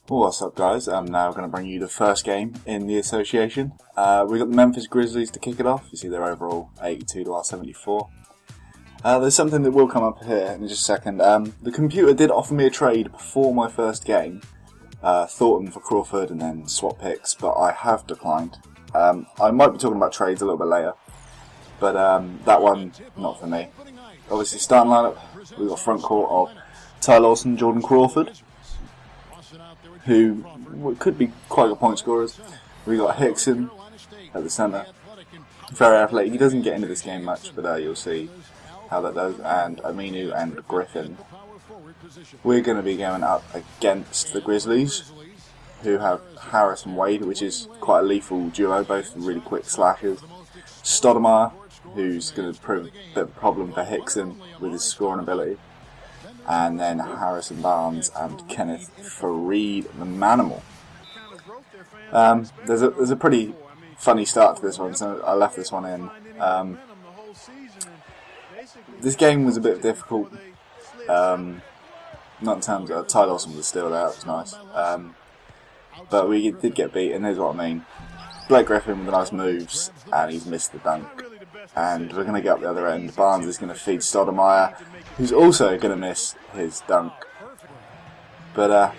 What's up, guys? I'm now going to bring you the first game in the association. We've got the Memphis Grizzlies to kick it off. You see they're overall 82 to our 74. There's something that will come up here in just a second. The computer did offer me a trade before my first game. Thornton for Crawford and then swap picks, but I have declined. I might be talking about trades a little bit later, but that one, not for me. Obviously, starting lineup, we've got front court of Ty Lawson, Jordan Crawford, who could be quite good point scorers. We've got Hickson at the centre, very athletic. He doesn't get into this game much, but you'll see how that does. And Aminu and Griffin. We're going to be going up against the Grizzlies, who have Harris and Wade, which is quite a lethal duo, both really quick slashers. Stoudemire, who's going to prove a bit of a problem for Hickson with his scoring ability. And then Harrison Barnes and Kenneth Fareed, the Manimal. There's a pretty funny start to this one, so I left this one in. This game was a bit difficult. Not in terms of Ty Lawson was still there, it was nice. But we did get beat, and here's what I mean. Blake Griffin with the nice moves, and he's missed the dunk. And we're going to get up the other end. Barnes is going to feed Stoudemire, who's also going to miss his dunk. But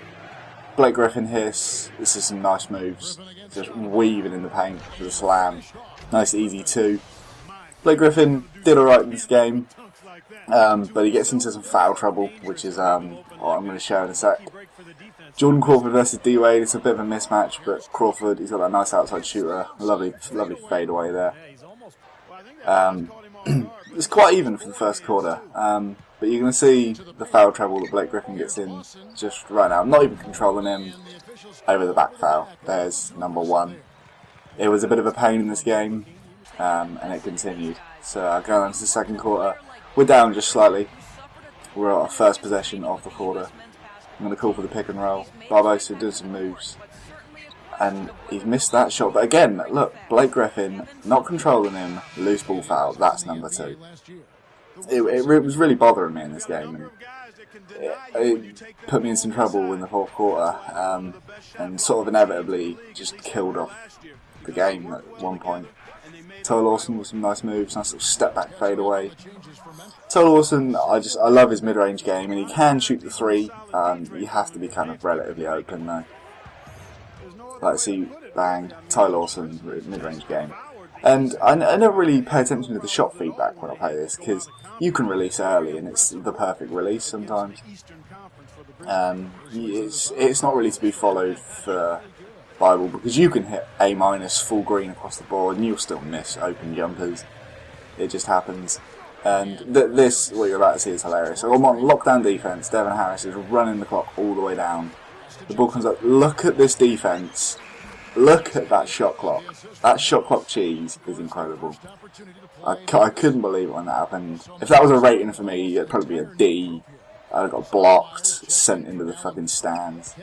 Blake Griffin here, this is some nice moves. Just weaving in the paint for the slam. Nice easy two. Blake Griffin did alright in this game, but he gets into some foul trouble, which is what I'm going to show in a sec. Jordan Crawford versus D-Wade, it's a bit of a mismatch, but Crawford, he's got that nice outside shooter. Lovely fade away there. It's quite even for the first quarter, but you're going to see the foul trouble that Blake Griffin gets in just right now. I'm not even controlling him over the back foul. There's number one. It was a bit of a pain in this game, and it continued. So going on to the second quarter, we're down just slightly. We're at our first possession of the quarter. I'm going to call for the pick and roll. Barbosa does some moves, and he's missed that shot. But again, look, Blake Griffin not controlling him, loose ball foul. That's number two. It was really bothering me in this game, and it put me in some trouble in the fourth quarter, and sort of inevitably just killed off the game at one point. Ty Lawson with some nice moves, nice little step back fade away. Ty Lawson, I love his mid-range game, and he can shoot the three. You have to be kind of relatively open though. Like, see, bang, Ty Lawson mid-range game. And I never really pay attention to the shot feedback when I play this, because you can release early and it's the perfect release sometimes. It's not really to be followed for Bible, because you can hit A- full green across the board and you'll still miss open jumpers. It just happens. And this, what you're about to see, is hilarious. So I'm on lockdown defense. Devin Harris is running the clock all the way down. The ball comes up. Look at this defense. Look at that shot clock. That shot clock cheese is incredible. I couldn't believe it when that happened. If that was a rating for me, it'd probably be a D. I got blocked, sent into the fucking stands.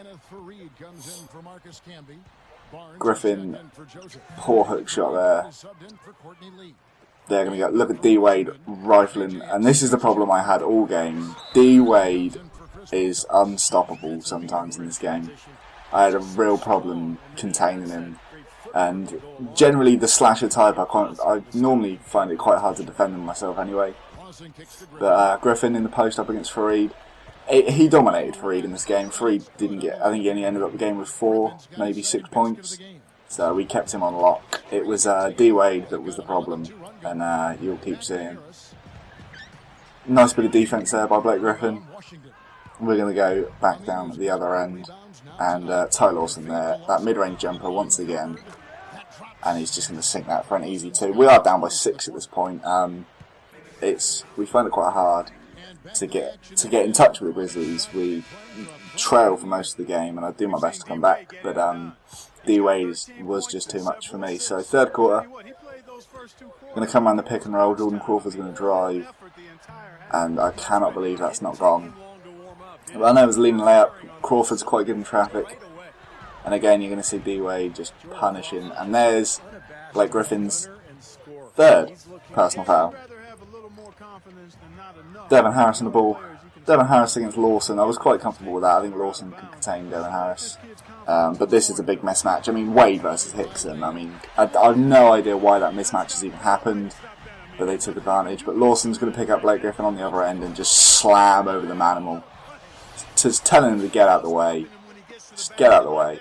Griffin, poor hook shot there. They're going to go. Look at D-Wade rifling. And this is the problem I had all game. D-Wade is unstoppable sometimes in this game. I had a real problem containing him. And generally the slasher type, I normally find it quite hard to defend him myself anyway. But Griffin in the post up against Fareed. He dominated Fareed in this game. Fareed didn't get, I think he only ended up the game with 4, maybe 6 points. So we kept him on lock. It was D-Wade that was the problem, and you'll keep seeing. Nice bit of defence there by Blake Griffin. We're going to go back down at the other end, and Ty Lawson there, that mid-range jumper once again, and he's just going to sink that for an easy 2. We are down by 6 at this point. We find it quite hard to get in touch with the Grizzlies. We trail for most of the game, and I do my best to come back, but D-Wade was just too much for me. So third quarter, going to come around the pick and roll. Jordan Crawford's going to drive, and I cannot believe that's not gone. But I know it was a leading layup. Crawford's quite good in traffic, and again you're going to see D-Wade just punishing, and there's Blake Griffin's third personal foul. Devin Harris on the ball. Devin Harris against Lawson. I was quite comfortable with that. I think Lawson can contain Devin Harris. But this is a big mismatch. I mean, Wade versus Hickson. I mean, I have no idea why that mismatch has even happened, but they took advantage. But Lawson's going to pick up Blake Griffin on the other end and just slam over the manimal. Just telling him to get out of the way. Just get out of the way.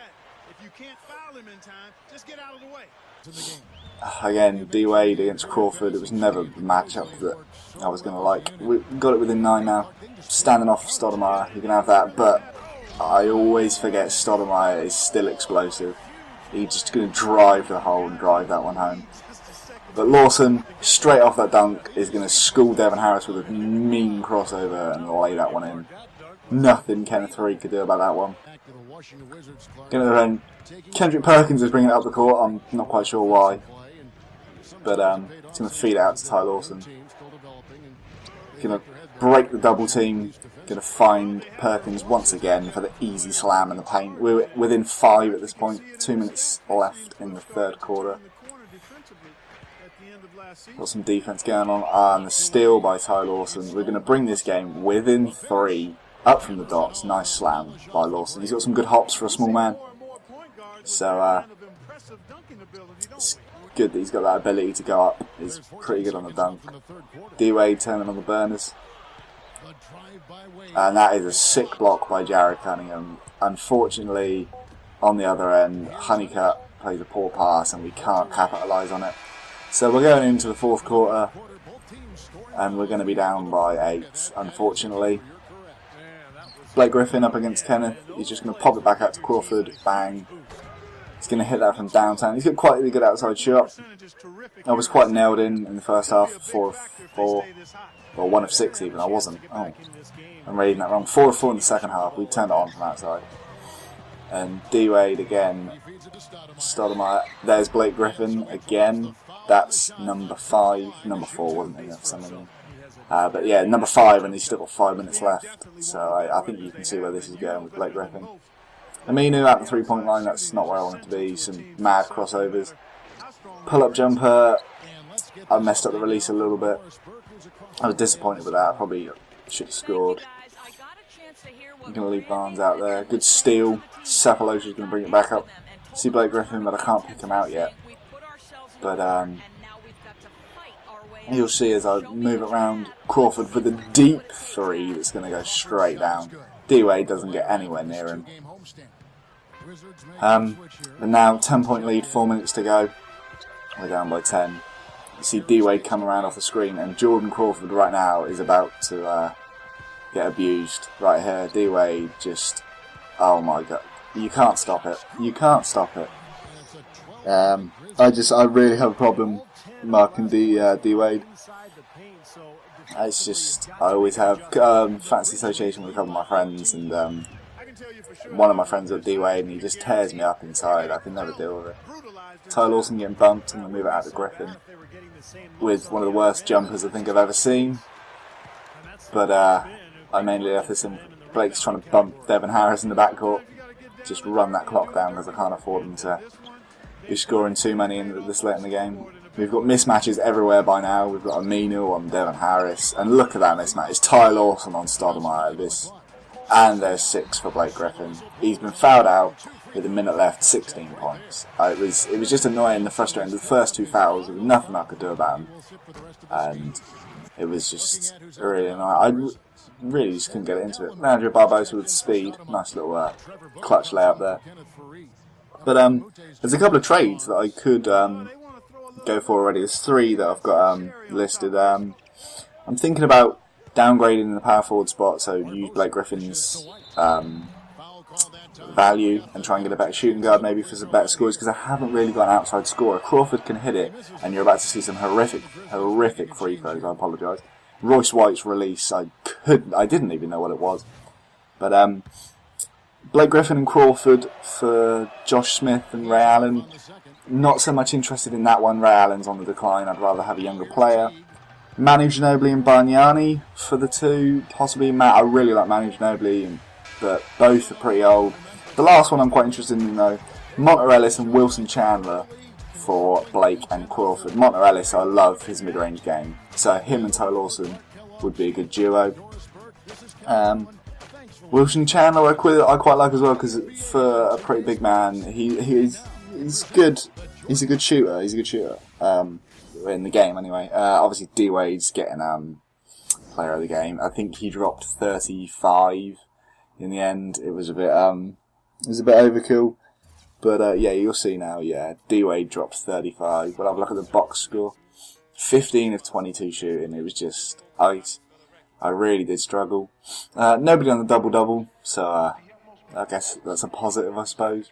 Again, D-Wade against Crawford. It was never a matchup that I was going to like. We got it within 9 now. Standing off Stoudemire, you can have that, but I always forget Stoudemire is still explosive. He's just going to drive the hole and drive that one home. But Lawson, straight off that dunk, is going to school Devin Harris with a mean crossover and lay that one in. Nothing Kenneth Reed could do about that one. Kendrick Perkins is bringing it up the court. I'm not quite sure why. But he's going to feed it out to Ty Lawson. Going to break the double team. Going to find Perkins once again for the easy slam in the paint. We're within 5 at this point. 2 minutes left in the third quarter. Got some defense going on. And the steal by Ty Lawson. We're going to bring this game within 3. Up from the dots. Nice slam by Lawson. He's got some good hops for a small man. So it's good that he's got that ability to go up. He's pretty good on the dunk. D-Wade turning on the burners. And that is a sick block by Jared Cunningham. Unfortunately, on the other end, Honeycutt plays a poor pass and we can't capitalise on it. So we're going into the fourth quarter and we're going to be down by 8, unfortunately. Blake Griffin up against Kenneth. He's just going to pop it back out to Crawford. Bang. He's going to hit that from downtown. He's got quite a good outside shot. I was quite nailed in the first half. 4 of 4. Well, 1 of 6 even. I wasn't. Oh, I'm reading that wrong. 4 of 4 in the second half. We turned it on from outside. And D-Wade again. Stoudemire. There's Blake Griffin again. That's number 5. Number 4 wasn't it for some reason. But yeah, number 5, and he's still got 5 minutes left. So I think you can see where this is going with Blake Griffin. Aminu at the 3-point line, that's not where I want it to be. Some mad crossovers. Pull-up jumper. I messed up the release a little bit. I was disappointed with that. I probably should have scored. I'm going to leave Barnes out there. Good steal. Sapolosha is going to bring it back up. See Blake Griffin, but I can't pick him out yet. But you'll see as I move it around, Crawford for the deep 3 that's going to go straight down. D-Wade doesn't get anywhere near him. And now 10-point lead, 4 minutes to go. We're down by 10. You see D-Wade come around off the screen, and Jordan Crawford right now is about to get abused. Right here, D-Wade just, oh my god, you can't stop it. You can't stop it. I really have a problem marking D-Wade. It's just, I always have fancy association with a couple of my friends, and one of my friends at D-Wade, and he just tears me up inside. I can never deal with it. Ty Lawson getting bumped, and we move it out to Griffin with one of the worst jumpers I think I've ever seen. But I mainly left this in. Blake's trying to bump Devin Harris in the backcourt. Just run that clock down because I can't afford him to be scoring too many in this late in the game. We've got mismatches everywhere by now. We've got Aminu on Devin Harris. And look at that mismatch. It's Ty Lawson on Stoudemire. And there's 6 for Blake Griffin. He's been fouled out with a minute left, 16 points. It was just annoying, the frustrating. The first 2 fouls, there was nothing I could do about them. And it was just really annoying. I really just couldn't get into it. Andrew Barbosa with speed. Nice little clutch layup there. But there's a couple of trades that I could go for already. There's 3 that I've got listed. I'm thinking about downgrading in the power forward spot, so use Blake Griffin's value and try and get a better shooting guard maybe for some better scores, because I haven't really got an outside scorer. Crawford can hit it, and you're about to see some horrific free throws. I apologise. Royce White's release, I didn't even know what it was. But Blake Griffin and Crawford for Josh Smith and Ray Allen. Not so much interested in that one. Ray Allen's on the decline. I'd rather have a younger player. Manu Ginobili and Bargnani for the 2. Possibly Matt. I really like Manu Ginobili, but both are pretty old. The last one I'm quite interested in, though. Monta Ellis and Wilson Chandler for Blake and Crawford. Monta Ellis, I love his mid-range game. So him and Ty Lawson would be a good duo. Wilson Chandler I quite like as well, because for a pretty big man, he's good. He's a good shooter. In the game anyway. Obviously D Wade's getting player of the game. I think he dropped 35 in the end. It was a bit overkill. But yeah, you'll see now. Yeah, D Wade dropped 35. We'll have a look at the box score. 15 of 22 shooting. It was just ice. I really did struggle. Nobody on the double-double, so I guess that's a positive, I suppose.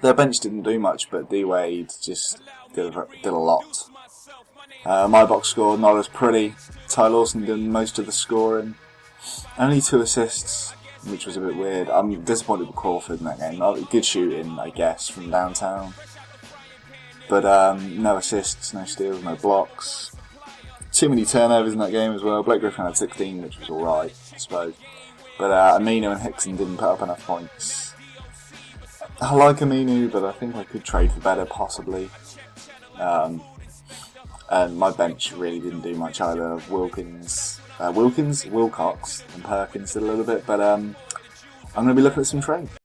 Their bench didn't do much, but D Wade just did a lot. My box score, not as pretty. Ty Lawson did most of the scoring. Only 2 assists, which was a bit weird. I'm disappointed with Crawford in that game. Good shooting, I guess, from downtown. But no assists, no steals, no blocks. Too many turnovers in that game as well. Blake Griffin had 16, which was alright, I suppose. But Aminu and Hickson didn't put up enough points. I like Aminu, but I think I could trade for better, possibly. And my bench really didn't do much either. Wilcox, and Perkins did a little bit, but I'm going to be looking at some trades.